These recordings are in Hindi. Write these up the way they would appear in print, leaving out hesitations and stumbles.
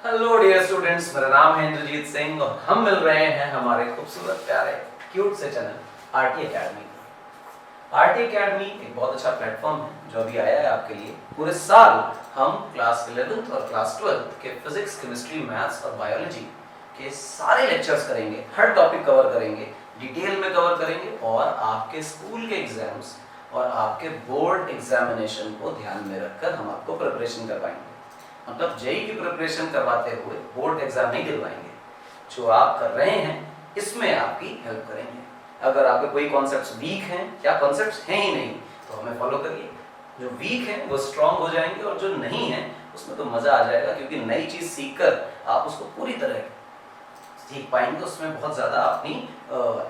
हेलो डियर स्टूडेंट्स, मेरा नाम है इंद्रजीत सिंह और हम मिल रहे हैं हमारे खूबसूरत प्यारे क्यूट से channel RT academy. RT academy एक बहुत अच्छा प्लेटफॉर्म है जो अभी आया है आपके लिए। पूरे साल हम क्लास 11th और क्लास 12th के फिजिक्स, केमिस्ट्री, मैथ्स और बायोलॉजी के सारे लेक्चर्स करेंगे। हर टॉपिक कवर करेंगे, डिटेल में कवर करेंगे और आपके स्कूल के एग्जाम्स और आपके बोर्ड एग्जामिनेशन को ध्यान में रखकर हम आपको प्रिपरेशन करवाएंगे। मतलब जेईई की प्रिपरेशन करवाते हुए बोर्ड एग्जाम नहीं दिलवाएंगे। जो आप कर रहे हैं इसमें आपकी हेल्प करेंगे। अगर आपके कोई कॉन्सेप्ट्स वीक हैं या कॉन्सेप्ट्स हैं ही नहीं तो हमें फॉलो करिए। जो वीक हैं वो स्ट्रांग हो जाएंगे और जो नहीं है उसमें तो मजा आ जाएगा, क्योंकि नई चीज सीखकर आप उसको पूरी तरह सीख पाएंगे। उसमें बहुत ज्यादा अपनी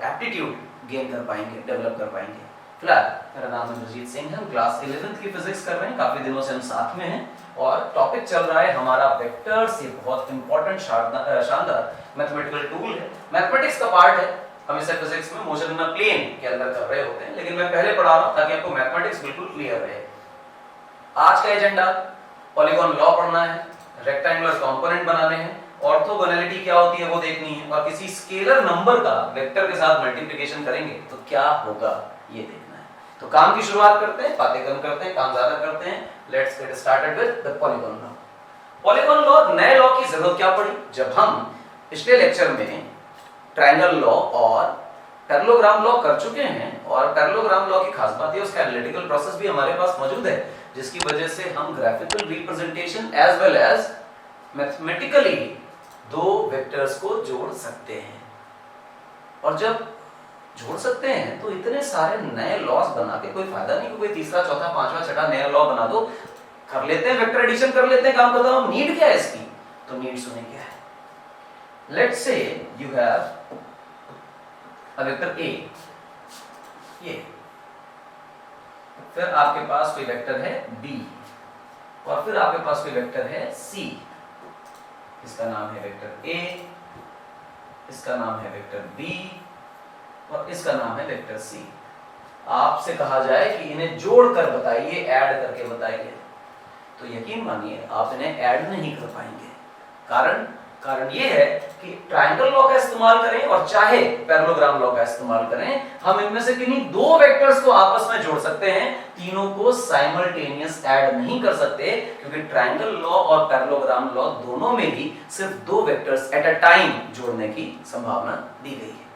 एप्टीट्यूड गेन कर पाएंगे, डेवलप कर पाएंगे। फिलहाल मेरा नाम है इंद्रजीत सिंह है, हम क्लास 11th की फिजिक्स कर रहे हैं। काफी दिनों से हम साथ में हैं और टॉपिक चल रहा है हमारा वेक्टर्स। ये बहुत इंपॉर्टेंट शानदार मैथमेटिकल टूल है, मैथमेटिक्स का पार्ट है। हम इसे फिजिक्स में मोशन इन प्लेन के अंदर कर रहे होते हैं, लेकिन मैं पहले पढ़ा रहा हूं ताकि आपको मैथमेटिक्स बिल्कुल क्लियर रहे। आज का एजेंडा पॉलीगॉन लॉ पढ़ना है, रेक्टेंगुलर कंपोनेंट बनाने हैं, ऑर्थोगोनैलिटी क्या होती है वो देखनी है, और किसी स्केलर नंबर का वेक्टर के साथ मल्टीप्लिकेशन करेंगे तो क्या होगा ये देखना है। तो काम की शुरुआत करते हैं, बातें कम करते हैं, काम ज्यादा करते हैं। Let's get started with the polygon law. Polygon law, नए लॉ की जरूरत क्या पड़ी जब हम पिछले लेक्चर में ट्रायंगल लॉ और पैरेललोग्राम लॉ कर चुके हैं। और पैरेललोग्राम लॉ की खास बात है उसका एनालिटिकल प्रोसेस भी हमारे पास मौजूद है, जिसकी वजह से हम graphical representation as well as mathematically दो वेक्टर्स को जोड़ सकते हैं। और जब जोड़ सकते हैं तो इतने सारे नए लॉस बना के कोई फायदा नहीं। कोई तीसरा, चौथा, पांचवा, छठा नया लॉ बना दो, कर लेते हैं वेक्टर एडिशन कर लेते हैं, काम खत्म। हम नीड क्या है इसकी? तो नीड सुने क्या है। Let's say you have a vector A, ये, फिर आपके पास कोई वेक्टर है बी, और फिर आपके पास कोई वेक्टर है सी। इसका नाम है वेक्टर ए, इसका नाम है वेक्टर बी और इसका नाम है वेक्टर सी। आपसे कहा जाए कि इन्हें जोड़कर बताइए, ऐड करके बताइए, तो यकीन मानिए आप इन्हें ऐड नहीं कर पाएंगे। कारण ये है कि ट्रायंगल लॉ का इस्तेमाल करें और चाहे पैरेललोग्राम लॉ का इस्तेमाल करें, हम इनमें से किन्हीं दो वेक्टर्स को आपस में जोड़ सकते हैं, तीनों को साइमल्टेनियस ऐड नहीं कर सकते, क्योंकि ट्रायंगल लॉ और पैरेललोग्राम लॉ दोनों में ही सिर्फ दो वेक्टर्स एट अ टाइम जोड़ने की संभावना दी गई है।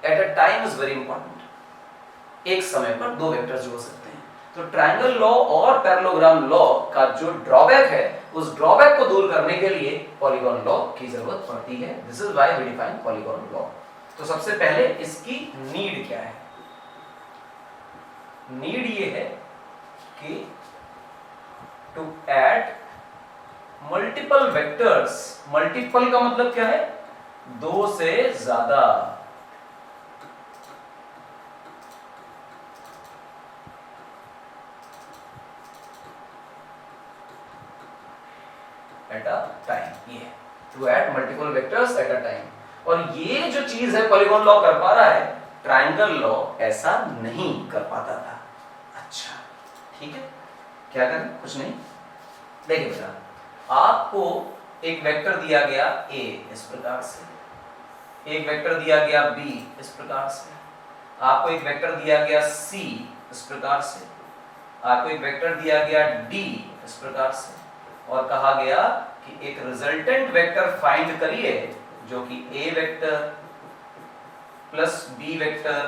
Eight a time is very important. एक समय पर दो वेक्टर्स जोड़ सकते हैं। तो ट्रायंगल लॉ और पैरेललोग्राम लॉ का जो ड्रॉबैक है, उस ड्रॉबैक को दूर करने के लिए पॉलीगॉन लॉ की जरूरत पड़ती है। This is why we define polygon law. तो सबसे पहले इसकी नीड क्या है? नीड ये है कि to add multiple vectors. Multiple का मतलब क्या है? दो से ज्यादा। एट अ टाइम, ये to add multiple vectors at a time. और ये जो चीज है पॉलीगॉन लॉ कर पा रहा है, ट्रायंगल लॉ ऐसा नहीं कर पाता था। अच्छा ठीक है, क्या करें? कुछ नहीं। देखिए बेटा, आपको एक वेक्टर दिया गया a इस प्रकार से, एक वेक्टर दिया गया b इस प्रकार से, आपको एक वेक्टर दिया गया c इस प्रकार से, आपको एक वेक्टर दिया गया d इस प्रकार से, और कहा गया कि एक रिजल्टेंट वेक्टर फाइंड करिए जो कि a vector plus b vector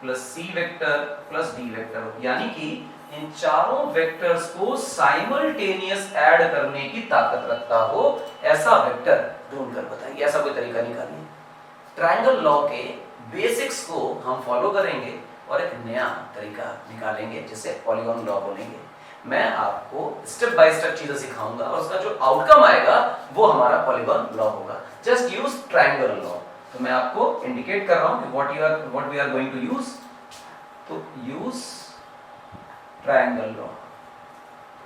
plus c vector plus d vector हो। यानी कि इन चारों वेक्टर्स को साइमल्टेनियस ऐड करने की ताकत रखता हो, ऐसा वेक्टर ढूंढ कर बताइए। ऐसा कोई तरीका निकालिए। ट्रायंगल लॉ के बेसिक्स को हम फॉलो करेंगे और एक नया तरीका निकालेंगे जिसे पॉलीगॉन लॉ बोलेंगे। मैं आपको स्टेप बाय स्टेप चीजें सिखाऊंगा और उसका जो आउटकम आएगा वो हमारा पॉलीगॉन लॉ होगा। Just use triangle law. तो मैं आपको इंडिकेट कर रहा हूं कि what we are going to use. तो use triangle law.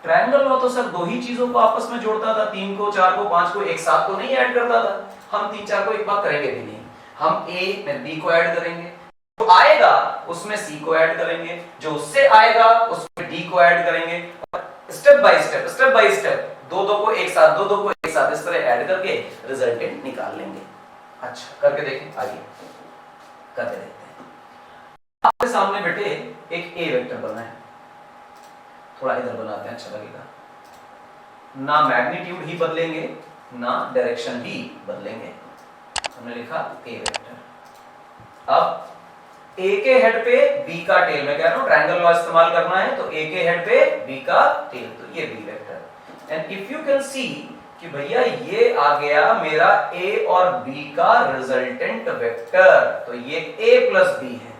Triangle law तो सर दो ही चीजों को आपस में जोड़ता था, तीन को, चार को, पांच को एक साथ को नहीं ऐड करता था। हम तीन चार को एक बार करेंगे भी नहीं। हम a में b को ऐड करेंगे, जो आएगा उसमें c को ऐड करेंगे, जो उससे आएगा उसमें d को ऐड करेंगे। स्टेप बाय स्टेप दो दो को एक साथ इस तरह ऐड करके रिजल्टेंट निकाल लेंगे। अच्छा करके देखें, आगे करके देखते हैं। आपके सामने बेटे एक ए वेक्टर बना है, थोड़ा इधर बनाते हैं, अच्छा लगेगा। ना मैग्नीट्यूड ही बदलेंगे ना डायरेक्शन ही बदलेंगे, हमने लिखा ए वेक्टर। अब ए के हेड पे बी का टेल, मैं कह रहा हूं ट्रायंगल लॉ इस्तेमाल करना है, तो ए के हेड पे बी का टेल, तो ये B vector. And if you can see कि भैया ये आ गया मेरा ए और बी का रिजल्टेंट वेक्टर, तो ये a प्लस बी है।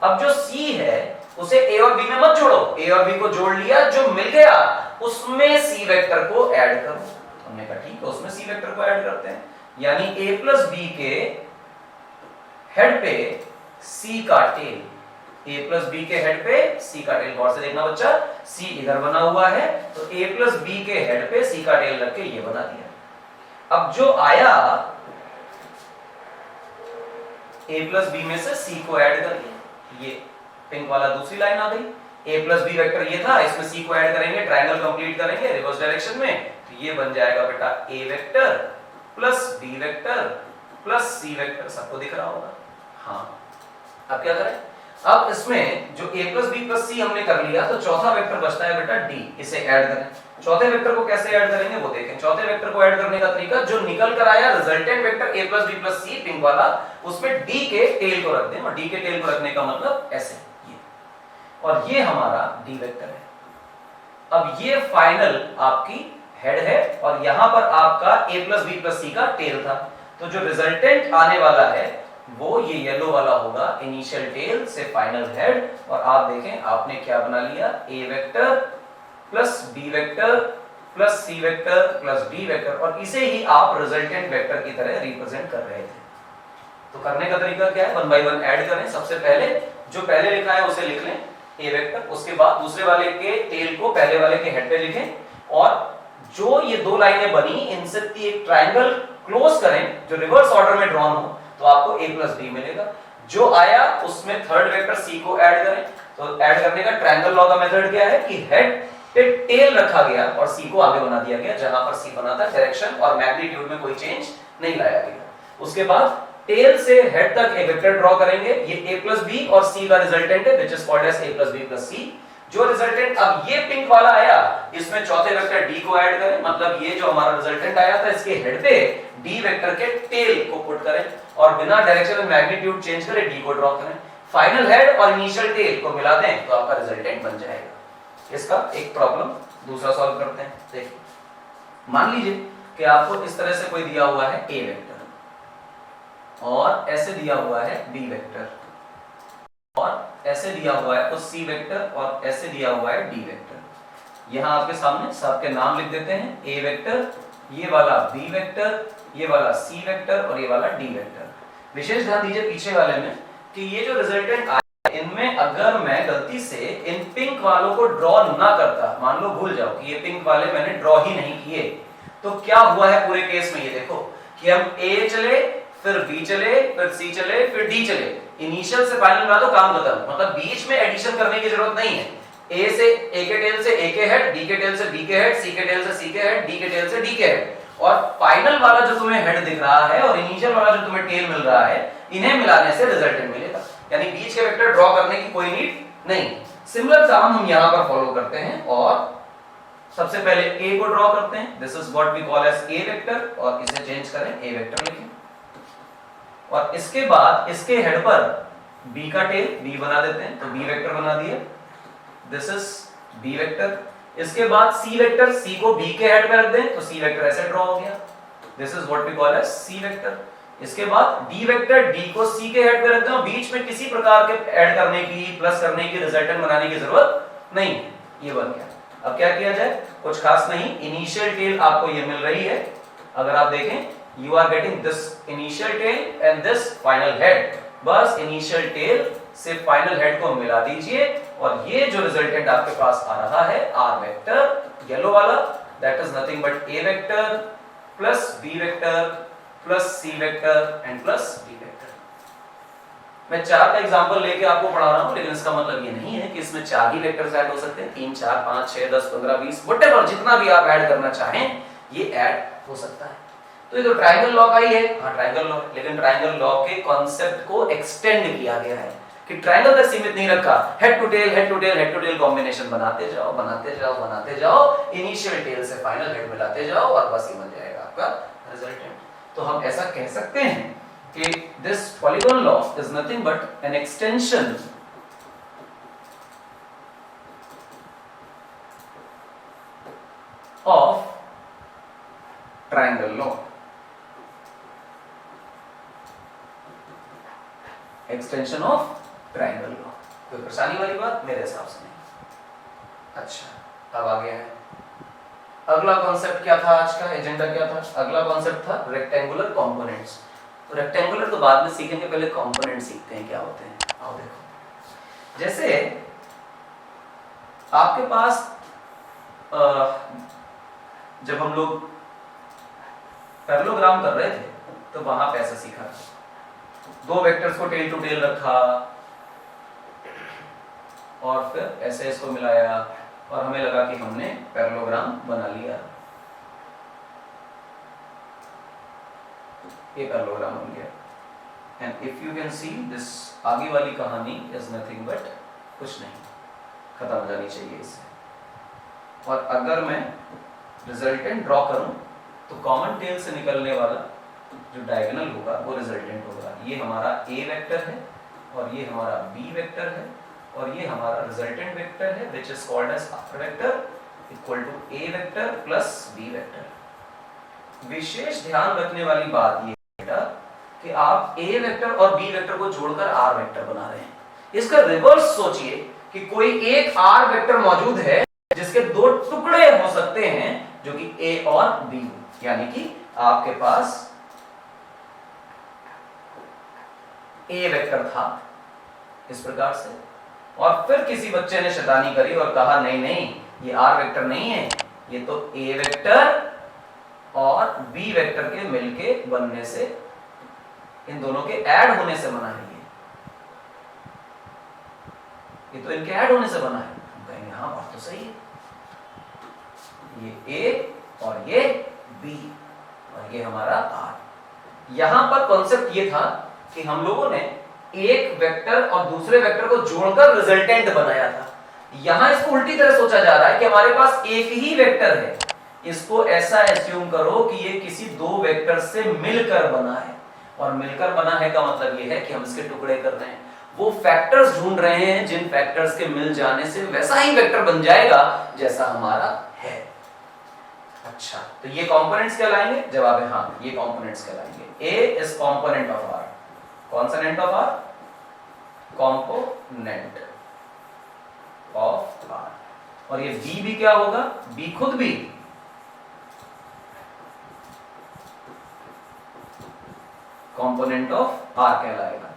अब जो c है उसे a और b में मत जोड़ो, a और b को जोड़ लिया, जो मिल गया उसमें c वेक्टर को ऐड करो। हमने कहा ठीक है, उसमें c वेक्टर को ऐड करते हैं, यानी a प्लस बी के हेड पे c का टेल, a प्लस बी के हेड पे c का टेल, गौर से देखना बच्चा, c इधर बना हुआ है तो a प्लस बी के हेड पे c का टेल रख के ये बना दिया। अब जो आया a प्लस बी में से c को ऐड कर लिया, ये पिंक वाला दूसरी लाइन आ गई। a प्लस बी वेक्टर ये था, इसमें c को ऐड करेंगे, ट्रायंगल कंप्लीट करेंगे रिवर्स डायरेक्शन में, तो ये बन जाएगा बेटा a vector plus b vector plus c vector, सबको दिख रहा होगा। हाँ अब क्या करें, अब इसमें जो a प्लस बी प्लस सी हमने कर लिया, तो चौथा वेक्टर बचता है बेटा d, इसे ऐड करें। चौथे वेक्टर को कैसे ऐड करेंगे वो देखें। चौथे वेक्टर को ऐड करने का तरीका, जो निकल कर आया resultant vector a plus B plus C pink वाला, उसमें d के टेल को रख दें, और d के टेल को रखने का मतलब ऐसे ये, और ये हमारा d वेक्टर है। अब ये फाइनल आपकी हेड है, और यहां पर आपका a प्लस बी प्लस सी का टेल था, तो जो रिजल्टेंट आने वाला है वो ये येलो वाला होगा, इनिशियल टेल से फाइनल हेड। और आप देखें आपने क्या बना लिया, a vector plus b vector plus c vector plus d vector, और इसे ही आप रिजल्टेंट वेक्टर की तरह रिप्रेजेंट कर रहे थे। तो करने का तरीका क्या है, वन बाय वन ऐड करें। सबसे पहले जो पहले लिखा है उसे लिख लें a वेक्टर, उसके बाद दूसरे वाले के टेल को पहले वाले के हेड पे लिखें, और जो ये दो लाइनें बनी इनसे एक ट्रायंगल क्लोज करें जो रिवर्स ऑर्डर में ड्रॉन हो, तो आपको a प्लस बी मिलेगा। जो आया उसमें थर्ड वेक्टर c को ऐड करें, तो ऐड करने का ट्रायंगल लॉ का मेथड क्या है कि हेड पे टेल रखा गया और c को आगे बना दिया गया, जहां पर c बना था, डायरेक्शन और मैग्नीट्यूड में कोई चेंज नहीं लाया गया। उसके बाद टेल से हेड तक एक वेक्टर ड्रॉ करेंगे, ये a प्लस बी और c का रिजल्टेंट है, which is called as a plus B plus c। जो रिजल्टेंट अब ये पिंक वाला आया, इसमें चौथे वेक्टर d को ऐड करें, मतलब ये जो हमारा रिजल्टेंट आया था इसके हेड पे d वेक्टर के टेल को पुट करें, और बिना डायरेक्शन में मैग्नीट्यूड चेंज करे d को ड्रॉ करें, फाइनल हेड और इनिशियल टेल को मिला दें, तो आपका रिजल्टेंट बन जाएगा। इसका एक प्रॉब्लम दूसरा सॉल्व करते हैं। देखिए मान लीजिए कि आपको इस तरह से कोई दिया हुआ है a वेक्टर, और ऐसे दिया हुआ है b वेक्टर, और ऐसे दिया हुआ है तो c वेक्टर, और ऐसे दिया हुआ है d वेक्टर। यहां आपके सामने सबके नाम लिख देते हैं, a वेक्टर, ये वाला b वेक्टर, ये वाला c वेक्टर, और ये वाला d वेक्टर। विशेष ध्यान दीजिए पीछे वाले में कि ये जो रिजल्टेंट आया, इनमें अगर मैं गलती से इन पिंक वालों को ड्रॉ ना करता, मान लो भूल जाओ कि ये पिंक वाले मैंने ड्रॉ ही नहीं किए, तो क्या हुआ है पूरे केस में, ये देखो कि हम a चले, फिर b चले, फिर c चले, फिर d चले, इनिशियल से फाइनल बना दो, काम खत्म। मतलब बीच में एडिशन करने की जरूरत नहीं है। a से a के टेल से a के हेड, d के टेल से b के हेड, c के टेल से c के हेड, d के टेल से d के हेड, और फाइनल वाला जो तुम्हें हेड दिख रहा है और इनिशियल वाला जो तुम्हें टेल मिल रहा है, इन्हें मिलाने से रिजल्टेंट मिलेगा। यानी बीच के वेक्टर ड्रॉ करने की कोई नीड नहीं। सिमिलर काम हम यहां पर फॉलो करते हैं, और सबसे पहले a को ड्रॉ करते हैं, this is what we call as a vector, और इसे चेंज करें a वेक्टर लिखें, और इसके बाद इसके हेड पर b का टेल b बना देते हैं, तो b वेक्टर बना दिया, दिस इज b वेक्टर। इसके बाद c वेक्टर, c को b के हेड पे रख दें, तो c वेक्टर ऐसे ड्रॉ हो गया, this is what we call as c vector. इसके बाद d वेक्टर, d को c के हेड पे रख दें, बीच में किसी प्रकार के ऐड करने की, प्लस करने की, रिजल्टेंट बनाने की जरूरत नहीं, ये बन गया। अब क्या किया जाए, कुछ खास नहीं, इनिशियल टेल आपको ये मिल रही है, अगर आप देखें you are getting this initial tail and this final head, बस इनिशियल टेल से फाइनल हेड को मिला दीजिए, और ये जो रिजल्टेंट आपके पास आ रहा है r वेक्टर येलो वाला, that is nothing but a vector plus b vector plus c vector and plus d vector. मैं 4 का एग्जांपल लेके आपको पढ़ा रहा हूं, लेकिन इसका मतलब ये नहीं है कि इसमें 4 ही वेक्टर्स ऐड हो सकते हैं। 3 4 5 6 10 15 20 व्हाटएवर जितना भी आप ऐड करना चाहें ये ऐड हो सकता है। तो ये तो ट्रायंगल लॉ का ही है, हाँ ट्रायंगल लॉ, लेकिन ट्रायंगल लॉ के कॉन्सेप्ट को एक्सटेंड किया गया है कि ट्रायंगल तक सीमित नहीं रखा, head to tail head to tail head to tail combination बनाते जाओ बनाते जाओ बनाते जाओ, इनिशियल टेल से फाइनल हेड मिलाते जाओ और बस ही बन जाएगा आपका रिजल्टेंट। तो हम ऐसा कह सकते हैं कि this polygon law is nothing but an extension of triangle law, extension of triangle law. कोई परेशानी वाली बात मेरे हिसाब से नहीं। अच्छा अब आगे है अगला कॉन्सेप्ट क्या था, आज का एजेंडा क्या था? अगला कॉन्सेप्ट था रेक्टेंगुलर कंपोनेंट्स। तो रेक्टेंगुलर तो बाद में सीखेंगे, पहले कंपोनेंट सीखते हैं क्या होते हैं। आओ देखो, जैसे आपके पास जब हम लोग पैरेललोग्राम कर रहे थे तो वहां पे ऐसा सीखा, 2 वेक्टर्स को टेल टू टेल रखा और फिर ऐसे इसको मिलाया और हमें लगा कि हमने पैरेललोग्राम बना लिया। ये पैरेललोग्राम बन गया। And if you can see this, आगे वाली कहानी इज नथिंग बट कुछ नहीं, खत्म हो जानी चाहिए इससे। और अगर मैं रिजल्टेंट ड्रॉ करूं तो कॉमन टेल से निकलने वाला जो डायगोनल होगा वो रिजल्टेंट होगा। ये हमारा ए वेक्टर है और ये हमारा बी वेक्टर है और ये हमारा रिजल्टेंट वेक्टर है which is called as R vector equal to A vector plus B vector. विशेष ध्यान रखने वाली बात ये है बेटा कि आप ए वेक्टर और बी वेक्टर को जोड़कर आर वेक्टर बना रहे हैं। इसका रिवर्स सोचिए कि कोई एक आर वेक्टर मौजूद है जिसके 2 टुकड़े हो सकते हैं जो कि ए और बी हो, यानी कि आपके पास ए वेक्टर था इस प्रकार से और फिर किसी बच्चे ने शैतानी करी और कहा नहीं नहीं ये आर वेक्टर नहीं है, ये तो ए वेक्टर और बी वेक्टर के मिलके बनने से, इन दोनों के ऐड होने से बना है। ये तो इनके ऐड होने से बना है। हम कहेंगे हाँ बात तो सही है, ये ए और ये बी और ये हमारा आर। यहां पर कॉन्सेप्ट ये था कि हम लोगों ने एक वेक्टर और दूसरे वेक्टर को जोड़कर रिजल्टेंट बनाया था। यहां इसको उल्टी तरह सोचा जा रहा है कि हमारे पास एक ही वेक्टर है, इसको ऐसा एज्यूम करो कि ये किसी 2 वेक्टर से मिलकर बना है। और मिलकर बना है का मतलब ये है कि हम इसके टुकड़े कर रहे हैं, वो फैक्टर्स ढूंढ रहे हैं जिन फैक्टर्स के मिल जाने से वैसा ही वेक्टर बन जाएगा जैसा हमारा है। अच्छा तो ये कंपोनेंट्स कहलाएंगे? जवाब है हाँ, ये कंपोनेंट्स कहलाएंगे। A is component of R. कौन सा net of R? Component of R. और ये बी भी क्या होगा? बी खुद भी कंपोनेंट ऑफ आर कहलाएगा।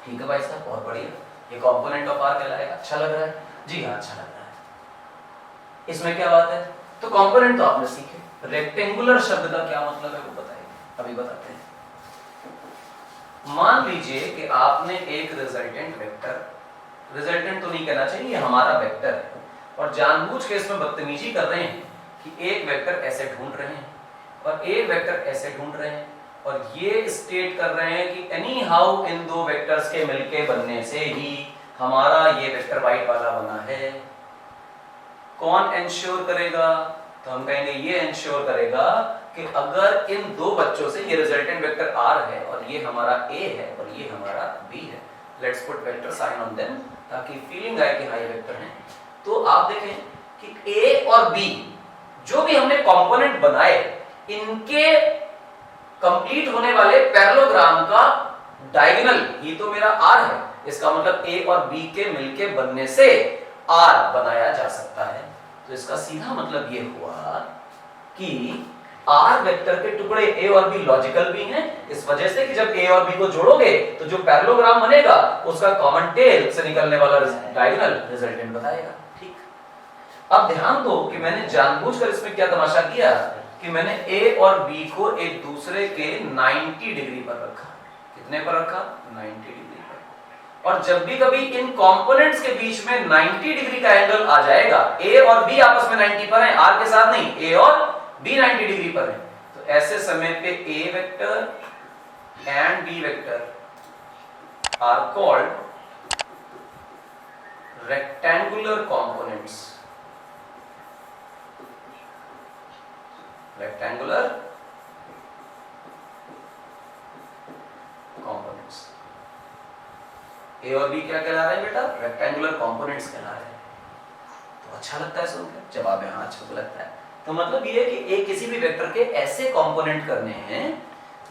ठीक है भाई साहब, बहुत बढ़िया, ये कंपोनेंट ऑफ आर कहलाएगा। अच्छा लग रहा है? जी हाँ अच्छा लग रहा है। इसमें क्या बात है? तो कंपोनेंट तो आपने सीखे, रेक्टेंगुलर शब्द का क्या मतलब है वो बताइए, अभी बताते हैं। मान लीजिए कि आपने एक रिजल्टेंट वेक्टर, रिजल्टेंट तो नहीं कहना चाहिए, हमारा वेक्टर है, और जानबूझ के इसमें बदतमीजी कर रहे हैं कि एक वेक्टर ऐसे ढूंढ रहे हैं और एक वेक्टर ऐसे ढूंढ रहे हैं और ये स्टेट कर रहे हैं कि एनी हाउ इन 2 वेक्टर्स के मिलके बनने से ही हमारा ये वेक्टर वाइट वाला बना है। कौन इंश्योर करेगा? तो हम कहेंगे ये इंश्योर करेगा कि अगर इन 2 बच्चों से, ये रिजल्टेंट वेक्टर आर है और ये हमारा ए है और ये हमारा बी है, let's put vector sign on them ताकि फीलिंग आए कि हाँ ये वेक्टर हैं। तो आप देखें कि ए और बी जो भी हमने कंपोनेंट बनाए, इनके कंप्लीट होने वाले पैरेललोग्राम का डायगोनल ही तो मेरा आर है। इसका मतलब ए और बी के मिलके बनने से आर बनाया जा सकता है। तो इसका सीधा मतलब ये हुआ कि आर वेक्टर के टुकड़े ए और बी लॉजिकल भी हैं, इस वजह से कि जब ए और बी को जोड़ोगे तो जो पैरेललोग्राम बनेगा उसका कॉमन टेल से निकलने वाला डायगोनल रिजल्टेंट बताएगा। ठीक, अब ध्यान दो कि मैंने जानबूझकर इसमें क्या तमाशा किया कि मैंने ए और बी को एक दूसरे के 90 डिग्री पर रखा। कितने पर रखा? 90 डिग्री पर। और जब भी कभी इन कंपोनेंट्स के बीच में 90 डिग्री का एंगल आ जाएगा, ए और बी आपस में 90 पर हैं, आर के साथ नहीं, ए और बी 90 डिग्री पर हैं, तो ऐसे समय पे A vector and B vector are called rectangular components. Rectangular components, A और बी क्या कहला रहे हैं बेटा? रेक्टेंगुलर कंपोनेंट्स कहला रहे हैं। तो अच्छा लगता है सुनकर? जवाब है हाँ, अच्छा तो लगता है। तो मतलब ये है कि एक किसी भी वेक्टर के ऐसे कंपोनेंट करने हैं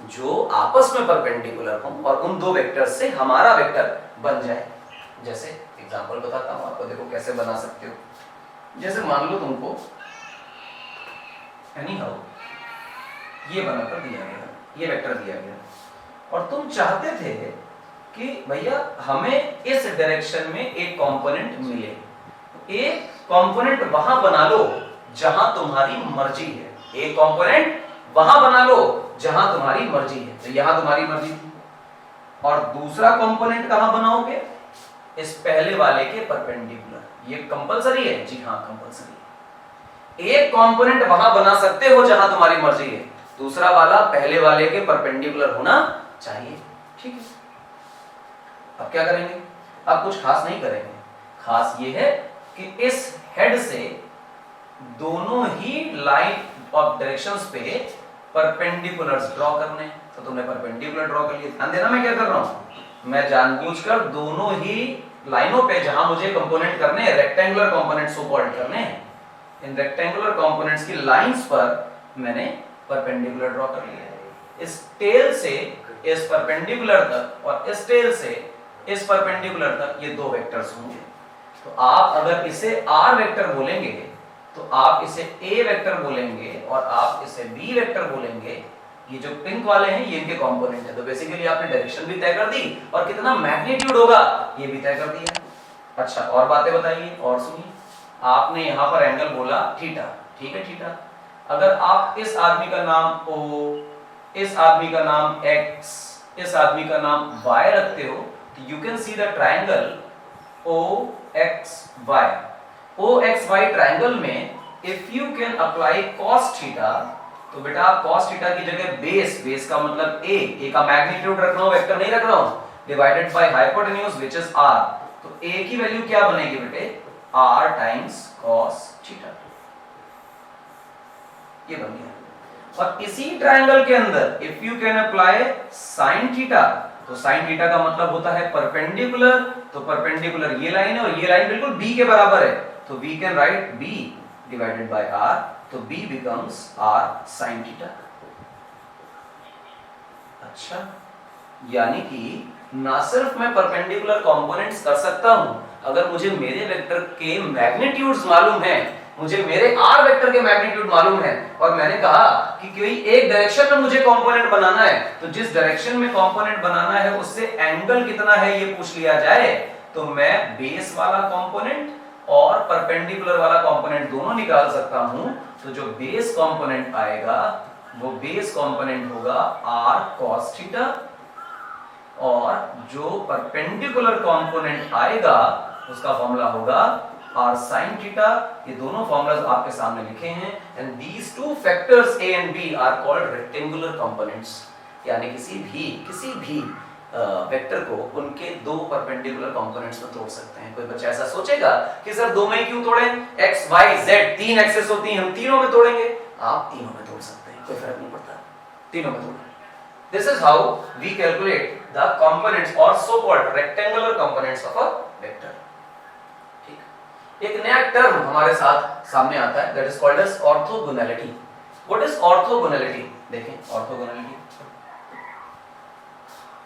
जो आपस में परपेंडिकुलर हों और उन दो वेक्टर से हमारा वेक्टर बन जाए। जैसे एग्जांपल बताता हूं आपको, देखो कैसे बना सकते हो। जैसे मान लो तुमको एनी हाउ ये बनाकर दिया गया, ये वेक्टर दिया गया, और तुम चाहते थे कि भैया हमें इस डायरेक्शन में एक कंपोनेंट मिले। एक कंपोनेंट वहां बना लो जहां तुम्हारी मर्जी है। एक कंपोनेंट वहां बना लो जहां तुम्हारी मर्जी है। तो यहां तुम्हारी मर्जी थी, और दूसरा कंपोनेंट कहां बनाओगे? इस पहले वाले के परपेंडिकुलर। ये कंपलसरी है? जी हां, कंपलसरी है। एक कंपोनेंट वहां बना सकते हो जहां तुम्हारी मर्जी है, दूसरा वाला पहले वाले के परपेंडिकुलर होना चाहिए। ठीक है, अब क्या करेंगे? अब कुछ खास नहीं करेंगे। खास ये है कि इस हेड से दोनों ही लाइन ऑफ डायरेक्शंस पे परपेंडिकुलर्स ड्रॉ करने। तो तुमने परपेंडिकुलर ड्रॉ कर लिया। ध्यान देना मैं क्या कर रहा हूं, मैं जानबूझकर दोनों ही लाइनों पे जहां मुझे कंपोनेंट करने हैं, रेक्टेंगुलर कंपोनेंट सो कॉल्ड करने हैं, इन रेक्टेंगुलर कंपोनेंट्स की लाइंस पर मैंने परपेंडिकुलर ड्रॉ कर लिया है। इस टेल से इस परपेंडिकुलर तक और इस टेल से इस परपेंडिकुलर तक ये दो वेक्टर्स होंगे। तो आप अगर इसे आर वेक्टर बोलेंगे तो आप इसे ए वेक्टर बोलेंगे और आप इसे बी वेक्टर बोलेंगे। ये जो पिंक वाले हैं ये इनके कंपोनेंट है। तो बेसिकली आपने डायरेक्शन भी तय कर दी और कितना मैग्नीट्यूड होगा ये भी तय कर दिया। अच्छा, और बातें बताइए और सुनिए। आपने यहां पर एंगल बोला थीटा, ठीक है थीटा। अगर आप इस आदमी का नाम ओ, इस आदमी का नाम एक्स, इस आदमी का नाम वाई रखते हो तो you can see the triangle OXY। OXY triangle में if you can apply cos theta, तो बेटा आप cos थीटा की जगह बेस का मतलब a का मैग्नीट्यूड रख रहा हूं, वेक्टर नहीं रख रहा हूं, divided by hypotenuse which is r। तो a की वैल्यू क्या बनेगी बेटे? r times cos theta. ये बन गया। और इसी ट्रायंगल के अंदर if you can apply sin theta, तो sin थीटा का मतलब होता है परपेंडिकुलर। तो परपेंडिकुलर ये लाइन है और ये लाइन बिल्कुल b के बराबर है, तो we can write b divided by r। तो b becomes r sin theta. अच्छा, यानी कि ना सिर्फ मैं परपेंडिकुलर कंपोनेंट्स कर सकता हूं, अगर मुझे मेरे वेक्टर के मैग्नीट्यूड्स मालूम है, मुझे मेरे r वेक्टर के मैग्नीट्यूड मालूम है, और मैंने कहा कि कोई एक डायरेक्शन में मुझे कंपोनेंट बनाना है, तो जिस डायरेक्शन में कंपोनेंट बनाना है उससे एंगल कितना है ये पूछ लिया जाए, तो मैं बेस वाला कंपोनेंट और परपेंडिकुलर वाला कंपोनेंट दोनों निकाल सकता हूं। तो जो बेस कंपोनेंट आएगा वो बेस कंपोनेंट होगा r cos थीटा, और जो परपेंडिकुलर कंपोनेंट आएगा उसका फॉर्मूला होगा r sin थीटा। ये दोनों फॉर्मूलाज आपके सामने लिखे हैं, and these two factors a and b are called rectangular components. यानी किसी भी वेक्टर को उनके दो परपेंडिकुलर कंपोनेंट्स में तोड़ सकते हैं। कोई बच्चा ऐसा सोचेगा कि सर दो में ही क्यों तोड़ें, x y z तीन एक्सेस होती हैं, हम तीनों में तोड़ेंगे। आप तीनों में तोड़ सकते हैं, कोई फर्क नहीं पड़ता, तीनों में तोड़ें। This is how we calculate the components और so called rectangular components of a vector. ठीक, एक नया टर्म हमारे साथ सामने आता है, that is called as orthogonality. What is orthogonality? देखें, ऑर्थोगोनैलिटी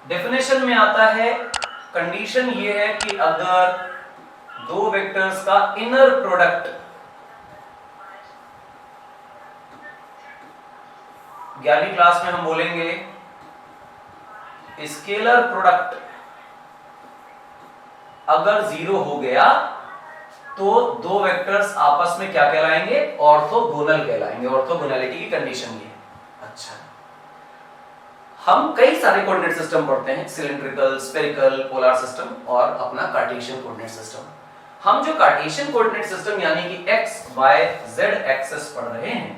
डेफिनेशन में आता है, कंडीशन ये है कि अगर दो वेक्टर्स का इनर प्रोडक्ट 11वीं क्लास में हम बोलेंगे स्केलर प्रोडक्ट अगर 0 हो गया तो दो वेक्टर्स आपस में क्या कहलाएंगे? ऑर्थोगोनल कहलाएंगे। ऑर्थोगोनैलिटी की कंडीशन ये है। अच्छा, हम कई सारे कोऑर्डिनेट सिस्टम पढ़ते हैं, सिलिंड्रिकल, स्फेरिकल, पोलर सिस्टम और अपना कार्टेशियन कोऑर्डिनेट सिस्टम। हम जो कार्टेशियन कोऑर्डिनेट सिस्टम यानी कि x, y, z एक्सिस पढ़ रहे हैं,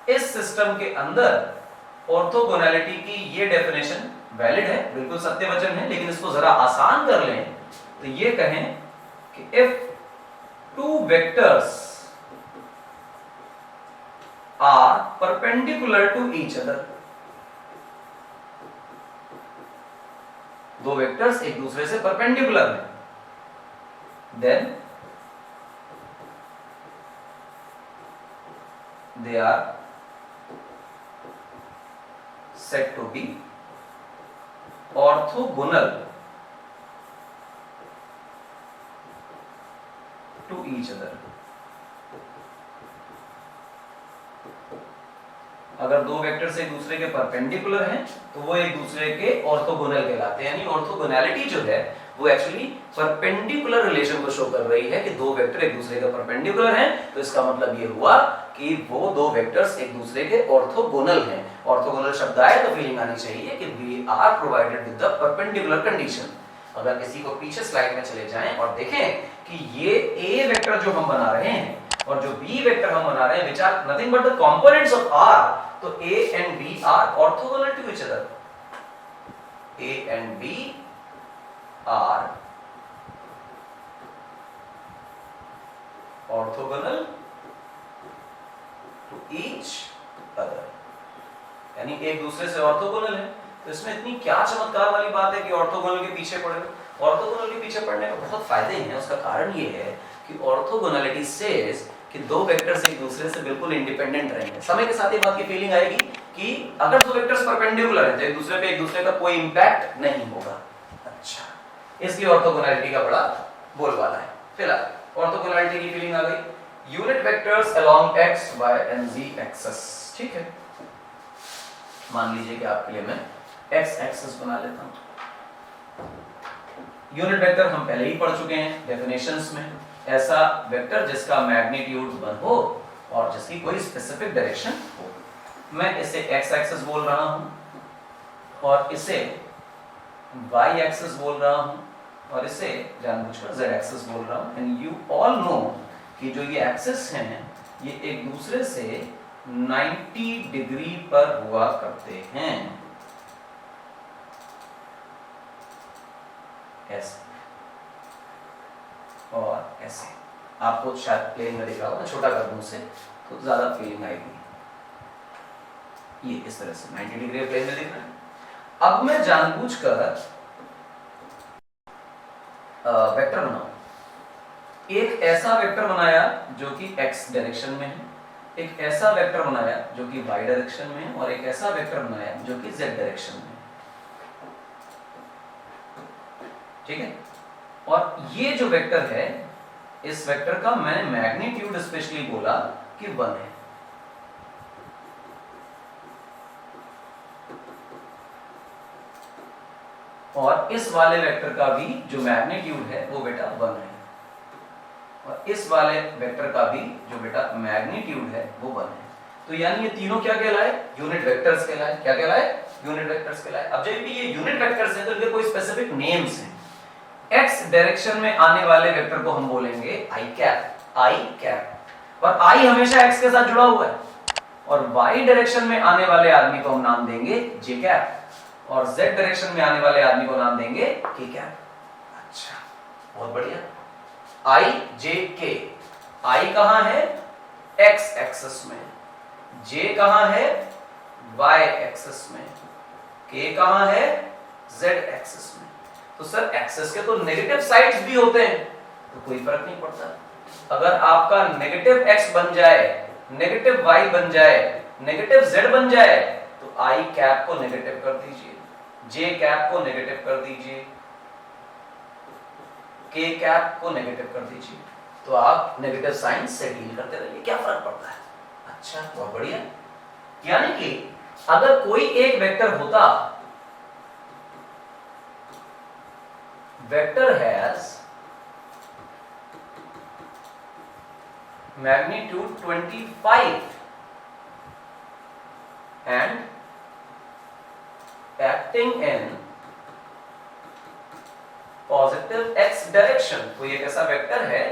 इस सिस्टम के अंदर ऑर्थोगोनैलिटी की ये डेफिनेशन वैलिड है, बिल्कुल सत्य वचन है, लेकिन इसको जरा आसान कर लें तो ये कहें कि if two vectors are perpendicular to each other, दो वेक्टर्स एक दूसरे से परपेंडिकुलर हैं, then they are said to be orthogonal to each other। अगर दो वेक्टर्स एक दूसरे के परपेंडिकुलर हैं तो वो एक दूसरे के ऑर्थोगोनल कहलाते हैं। यानी ऑर्थोगोनैलिटी जो है वो एक्चुअली परपेंडिकुलर रिलेशन को शो कर रही है कि दो वेक्टर एक दूसरे के परपेंडिकुलर हैं, तो इसका मतलब ये हुआ कि वो दो वेक्टर्स एक दूसरे के ऑर्थोगोनल हैं। ऑर्थोगोनल शब्द आए तो फीलिंग आनी चाहिए कि we are provided with the perpendicular condition. अगर किसी को पीछे स्लाइड में चले जाएं और देखें कि ये ए वेक्टर जो हम बना रहे हैं और जो बी वेक्टर हम बना रहे हैं which are nothing but the components of R, तो A and B are orthogonal to each other। A and B are orthogonal to each other, यानी एक दूसरे से ऑर्थोगोनल है। तो इसमें इतनी क्या चमत्कार वाली बात है कि ऑर्थोगोनल के पीछे पड़े। ऑर्थोगोनल के पीछे पड़ने के बहुत फायदे हैं। उसका कारण ये है कि ऑर्थोगोनैलिटी सेज कि दो वेक्टर्स एक दूसरे से बिल्कुल इंडिपेंडेंट रहेंगे। समय के साथ ये बात की फीलिंग आएगी कि अगर दो वेक्टर्स परपेंडिकुलर हैं तो एक दूसरे पे एक दूसरे का कोई इंपैक्ट नहीं होगा। अच्छा, इसलिए ऑर्थोगोनैलिटी का बड़ा बोलबाला है। फिलहाल ऑर्थोगोनैलिटी की फीलिंग आ गई। Unit vectors along x, y and z axis, ठीक है। मान लीजिए कि आपके लिए मैं x एक्सिस बना लेता हूं। यूनिट वेक्टर हम पहले ही पढ़ चुके हैं डेफिनेशंस में। ऐसा वेक्टर जिसका मैग्नीट्यूड 1 हो और जिसकी कोई स्पेसिफिक डायरेक्शन हो। मैं इसे x एक्सिस बोल रहा हूं और इसे y एक्सिस बोल रहा हूं और इसे जानबूझकर z एक्सिस बोल रहा हूं। एंड यू ऑल नो कि जो ये एक्सिस हैं ये एक दूसरे से 90 डिग्री पर हुआ करते हैं। ऐसे और ऐसे। आपको शायद प्लेन में दिख रहा होगा, छोटा कर दूं उसे तो ज्यादा फीलिंग आएगी। ये इस तरह से 90 डिग्री प्लेन में दिख रहा है। अब मैं जानबूझकर वेक्टर बनाऊं। एक ऐसा वेक्टर बनाया जो कि x डायरेक्शन में है, एक ऐसा वेक्टर बनाया जो कि y डायरेक्शन में है और एक ऐसा वेक्टर बनाया जो कि z डायरेक्शन में है, ठीक है। और ये जो वेक्टर है, इस वेक्टर का मैंने मैग्नीट्यूड स्पेशली बोला कि 1 है। और इस वाले वेक्टर का भी जो मैग्नीट्यूड है वो बेटा 1 है और इस वाले वेक्टर का भी जो बेटा मैग्नीट्यूड है वो 1 है। तो यानी ये तीनों क्या कहलाए? यूनिट वेक्टर्स कहलाए। क्या कहलाए? यूनिट वेक्टर्स कहलाए। अब जब भी ये यूनिट वेक्टर्स हैं तो इनके कोई स्पेसिफिक नेम्स हैं। x डायरेक्शन में आने वाले वेक्टर को हम बोलेंगे i कैप और i हमेशा x के साथ जुड़ा हुआ है। और y डायरेक्शन में आने वाले आदमी को हम नाम देंगे j कैप और z डायरेक्शन में आने वाले आदमी को नाम देंगे k कैप। अच्छा, बहुत बढ़िया। i j k, i कहां है? x एक्सिस में, j कहां है? y एक्सिस में, k कहां है? z एक्सिस में। तो सर एक्सिस के तो नेगेटिव साइड्स भी होते हैं तो कोई फर्क नहीं पड़ता। अगर आपका नेगेटिव x बन जाए, नेगेटिव y बन जाए, नेगेटिव z बन जाए तो i कैप को नेगेटिव कर दीजिए, j कैप को नेगेटिव कर दीजिए, k कैप को नेगेटिव कर दीजिए, तो आप नेगेटिव साइन से डील करते रहिए, क्या फर्क पड़ता है। अच्छा, बहुत बढ़िया। यानी कि अगर कोई एक वेक्टर होता, vector has magnitude 25 and acting in positive x direction. तो ये ऐसा वेक्टर है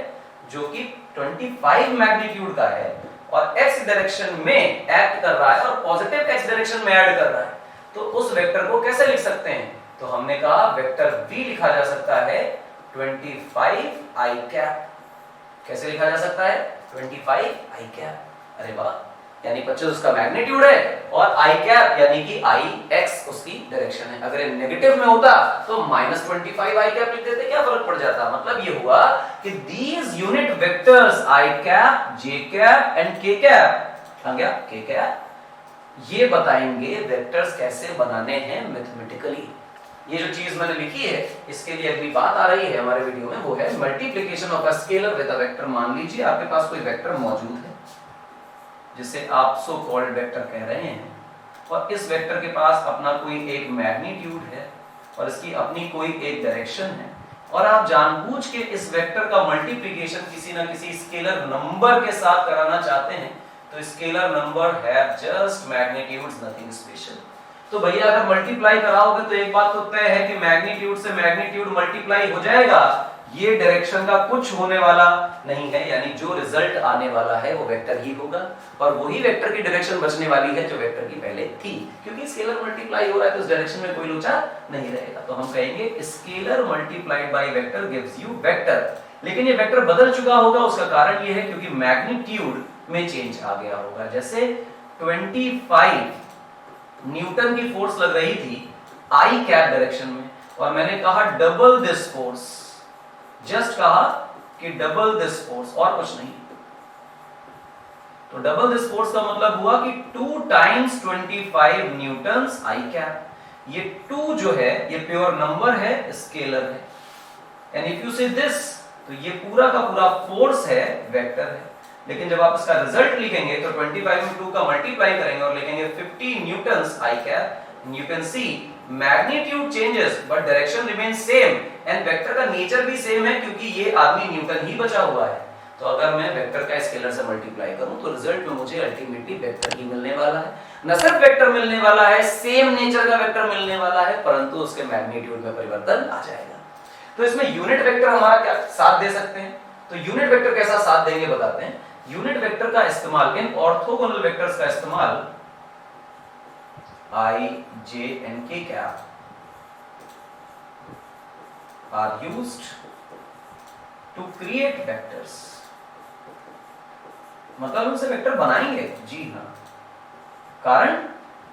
जो कि 25 मैग्नीट्यूड का है और x डायरेक्शन में एक्ट कर रहा है और पॉजिटिव x डायरेक्शन में ऐड कर रहा है। तो उस वेक्टर को कैसे लिख सकते हैं? तो हमने कहा वेक्टर v लिखा जा सकता है 25 i कैप। कैसे लिखा जा सकता है? 25 i कैप। अरे वाह, यानी 25 उसका मैग्नीट्यूड है और i कैप यानी कि i x उसकी डायरेक्शन है। अगर ये नेगेटिव में होता तो -25 i कैप लिख देते, क्या फर्क पड़ जाता? मतलब ये हुआ कि these unit vectors i cap, j cap and k cap, आ गया k कैप, ये बताएंगे वेक्टर्स कैसे बनाने हैं मैथमेटिकली। ये जो चीज मैंने लिखी है इसके लिए अगली बात आ रही है हमारे वीडियो में, वो है multiplication of a scalar with a vector. मान लीजिए आपके पास कोई वेक्टर मौजूद है जिसे आप सो कॉल्ड वेक्टर कह रहे हैं और इस वेक्टर के पास अपना कोई एक मैग्नीट्यूड है और इसकी अपनी कोई एक डायरेक्शन है और आप जानबूझ के इस वेक्टर का मल्टीप्लिकेशन किसी ना किसी स्केलर नंबर के साथ कराना चाहते हैं। तो scalar number have just magnitudes, nothing special. तो भैया अगर मल्टीप्लाई कराओगे तो एक बात तो तय है कि मैग्नीट्यूड से मैग्नीट्यूड मल्टीप्लाई हो जाएगा, ये डायरेक्शन का कुछ होने वाला नहीं है, यानी जो रिजल्ट आने वाला है वो वेक्टर ही होगा और वही वेक्टर की डायरेक्शन बचने वाली है जो वेक्टर की पहले थी, क्योंकि स्केलर मल्टीप्लाई हो रहा है तो उस डायरेक्शन में कोई लोचा नहीं रहेगा। तो हम कहेंगे scalar multiplied by vector gives you vector. लेकिन ये वेक्टर बदल चुका होगा, उसका कारण ये है क्योंकि मैग्नीट्यूड में चेंज आ गया होगा। जैसे 25 न्यूटन की फोर्स लग रही थी आई कैप डायरेक्शन में और मैंने कहा डबल दिस फोर्स, जस्ट कहा कि डबल दिस फोर्स और कुछ नहीं। तो डबल दिस फोर्स का मतलब हुआ कि 2 टाइम्स 25 न्यूटन्स आई कैप। ये 2 जो है ये प्योर नंबर है, स्केलर है, एंड इफ यू से दिस तो ये पूरा का पूरा फोर्स है, वेक्टर है। लेकिन जब आप इसका रिजल्ट लिखेंगे तो 25 में 2 का मल्टीप्लाई करेंगे और लिखेंगे 50 Newton's I cap. You can see magnitude changes but direction remains same and vector का नेचर भी सेम है क्योंकि ये आदमी न्यूटन ही बचा हुआ है। तो अगर मैं वेक्टर का स्केलर से मल्टीप्लाई करूं तो रिजल्ट में मुझे अल्टीमेटली वेक्टर ही मिलने वाला है। न सिर्फ वेक्टर मिलने वाला है, सेम नेचर का वेक्टर मिलने वाला है, परंतु उसके मैग्नीट्यूड में परिवर्तन आ जाएगा। तो इसमें यूनिट वेक्टर हमारा क्या साथ दे सकते हैं? तो यूनिट वेक्टर कैसा साथ देंगे बताते हैं। यूनिट वेक्टर का इस्तेमाल, इन ऑर्थोगोनल वेक्टर्स का इस्तेमाल I, J and K cap are used to create vectors। मतलब उनसे वेक्टर बनाएंगे, जी हाँ। कारण,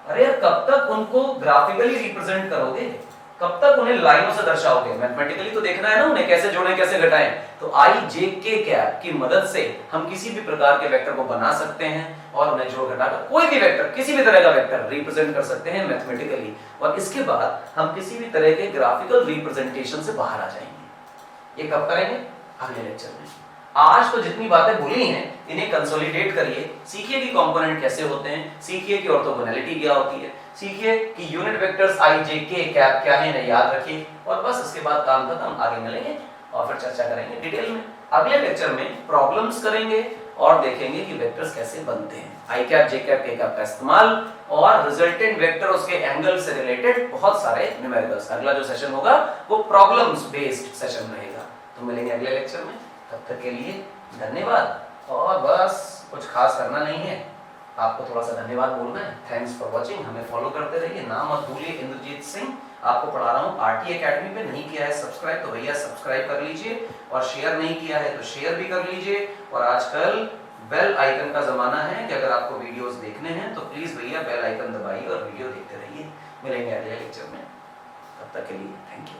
अरे यार कब तक उनको ग्राफिकली रिप्रेजेंट करोगे, कब तक उन्हें लाइनों से दर्शाओगे? मैथमेटिकली तो देखना है ना उन्हें, कैसे जोड़ें कैसे घटाएं। तो I, J, K कैप की मदद से हम किसी भी प्रकार के वेक्टर को बना सकते हैं और उन्हें जोड़ घटाकर कोई भी वेक्टर, किसी भी तरह का वेक्टर रिप्रेजेंट कर सकते हैं मैथमेटिकली। और इसके बाद हम किसी भी तरह के ग्राफिकल रिप्रेजेंटेशन से बाहर आ जाएंगे। ये कब करेंगे? अगले लेक्चर में। आज तो जितनी बातें बोली हैं इन्हें कंसोलिडेट करिए, सीखिए कि कंपोनेंट कैसे होते हैं, सीखिए कि ऑर्थोगोनैलिटी क्या होती है, सीखिए कि unit vectors I, J, K cap क्या है, इन्हें याद रखिए और बस इसके बाद काम खत्म। आगे मिलेंगे और फिर चर्चा करेंगे डिटेल में। अगले लेक्चर में प्रॉब्लम्स करेंगे और देखेंगे कि वेक्टर्स कैसे बनते हैं, I cap, J cap, K cap का इस्तेमाल और रिजल्टेंट वेक्टर उसके एंगल से रिलेटेड बहुत सारे न्यूमेरिकल्स। अगला जो सेशन होगा वो प्रॉब्लम्स बेस्ड सेशन रहेगा। तो मिलेंगे अगले लेक्चर में, तब तक के लिए धन्यवाद। और बस कुछ खास करना नहीं है, आपको थोड़ा सा धन्यवाद बोलना है। Thanks for watching. हमें फॉलो करते रहिए, नाम मत भूलिए इंद्रजीत सिंह। आपको पढ़ा रहा हूँ आरटी एकेडमी पे। नहीं किया है सब्सक्राइब तो भैया सब्सक्राइब कर लीजिए और शेयर नहीं किया है तो शेयर भी कर लीजिए। और आजकल बेल आइकन का जमाना है कि अगर आपको वीडियोस देखने हैं तो प्लीज भैया बेल आइकन दबाइए और वीडियो देखते रहिए। मिलेंगे अगले लेक्चर में, तब तक के लिए थैंक यू।